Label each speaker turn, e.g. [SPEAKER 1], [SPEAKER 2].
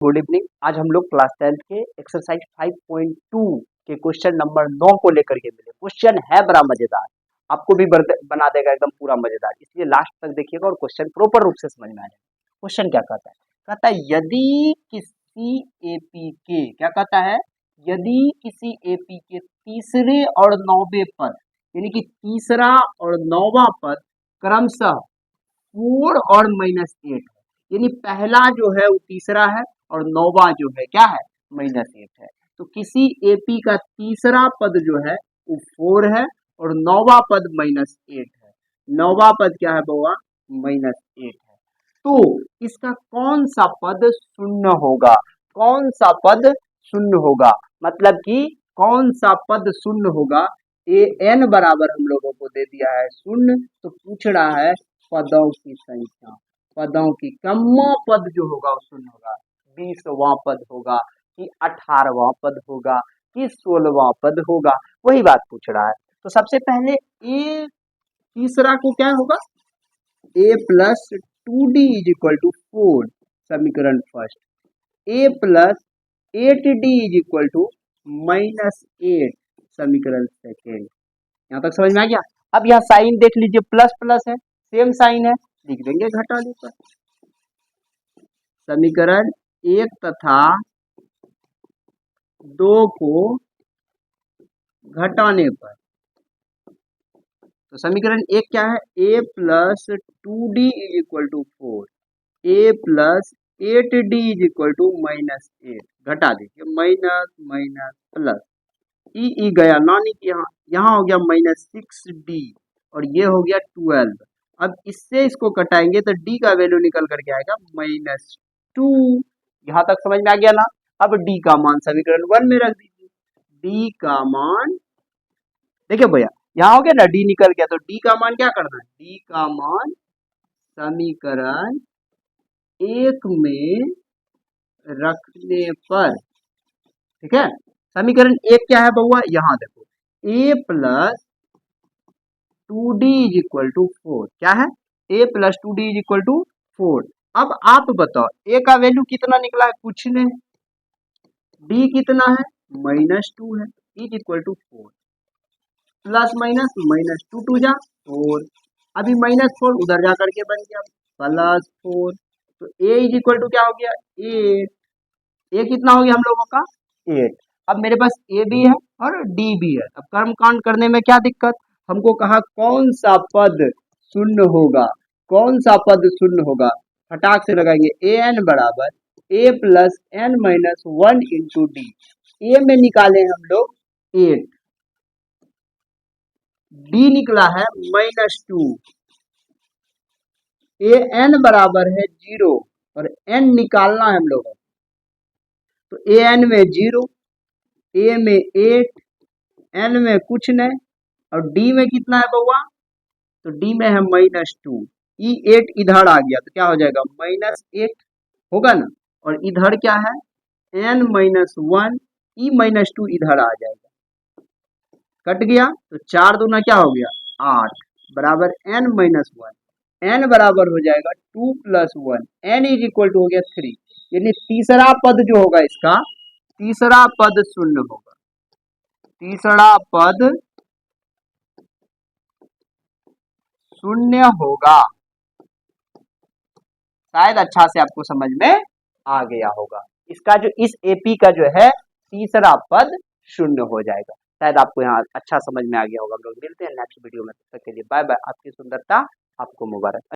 [SPEAKER 1] Good evening. आज हम लोग क्लास 10th के एक्सरसाइज 5.2 के क्वेश्चन नंबर 9 को लेकर के मिले। क्वेश्चन है बड़ा मजेदार, आपको भी बना देगा एकदम पूरा मजेदार, इसलिए लास्ट तक देखिएगा और क्वेश्चन प्रॉपर रूप से समझ में आ जाएगा। क्वेश्चन क्या कहता है? कहता है यदि किसी एपी के, क्या कहता है, यदि किसी एपी के तीसरे और नौवे पद, यानी कि तीसरा और नौवा पद क्रमशः 4 और -8 है, यानी पहला जो है वो तीसरा है और नौवा जो है क्या है, -8 है। तो किसी एपी का तीसरा पद जो है वो 4 है और नौवा पद -8 है। नौवा पद क्या है बउआ? -8 है। तो इसका कौन सा पद शून्य होगा? कौन सा पद शून्य होगा, मतलब कि कौन सा पद शून्य होगा? n बराबर हम लोगों को दे दिया है शून्य, तो पूछ रहा है पदों की संख्या। पदों की कम्मा पद जो होगा वो शून्य होगा। 20वां पद होगा कि 18वां पद होगा कि 16वां पद होगा, वही बात पूछ रहा है। तो सबसे पहले ए तीसरा को क्या होगा? a plus 2d is equal to 4, समीकरण first. a plus 8d is equal to -8, समीकरण सेकेंड। यहाँ तक समझ में आ गया? अब यहाँ साइन देख लीजिए, प्लस प्लस है, सेम साइन है, लिख देंगे घटा देकर। समीकरण 1 तथा 2 को घटाने पर, तो समीकरण 1 क्या है? a plus 2d is equal to 4, a plus 8d is equal to -8, घटा दीजिए, माइनस माइनस प्लस, ई गया नानी कि यहाँ हो गया -6d और ये हो गया 12। अब इससे इसको कटाएंगे तो d का वैल्यू निकल करके आएगा -2। यहाँ तक समझ में आ गया ना? अब d का मान समीकरण 1 में रख दीजिए। d का मान देखिए भैया, यहाँ हो गया ना, d निकल गया, तो d का मान क्या करना है? d का मान समीकरण 1 में रखने पर, ठीक है। समीकरण 1 क्या है बउआ? यहाँ देखो, a plus 2d is equal to 4, क्या है? a plus 2d is equal to 4। अब आप बताओ a का वैल्यू कितना निकला है? कुछ नहीं। d कितना है? -2 है, is equal to 4, plus minus -2 2 जा 4, अभी -4 उधर जा करके बन गया +4, तो a इज इक्वल टू क्या हो गया? 8। a कितना हो गया हम लोगों का? 8। अब मेरे पास a भी है और d भी है। अब कर्म कांड करने में क्या दिक्कत? हमको कहा कौन सा पद शून्य होगा, कौन सा पद शून्य होगा? फटाक से लगाएंगे, an बराबर a plus n minus 1 into D. a में निकाले हम लोग 8, d निकला है -2, an बराबर है 0 और n निकालना है हम लोगों को, तो an में 0, a में 8, n में कुछ नहीं, और d में कितना है बउआ? तो d में है -2, ई 8 इधर आ गया तो क्या हो जाएगा? -8 होगा ना, और इधर क्या है? n -1, ई -2 इधर आ जाएगा, कट गया, तो 4 दूना क्या हो गया? 8 बराबर n -1, n बराबर हो जाएगा 2 + 1, n इज इक्वल टू हो गया 3, यानी तीसरा पद जो होगा इसका, तीसरा पद शून्य होगा। तीसरा पद शून्य होगा। शायद अच्छा से आपको समझ में आ गया होगा। इसका जो इस एपी का जो है तीसरा पद शून्य हो जाएगा। शायद आपको यहाँ अच्छा समझ में आ गया होगा। हम लोग मिलते हैं नेक्स्ट वीडियो में, तब तक के लिए बाय बाय। आपकी सुंदरता आपको मुबारक।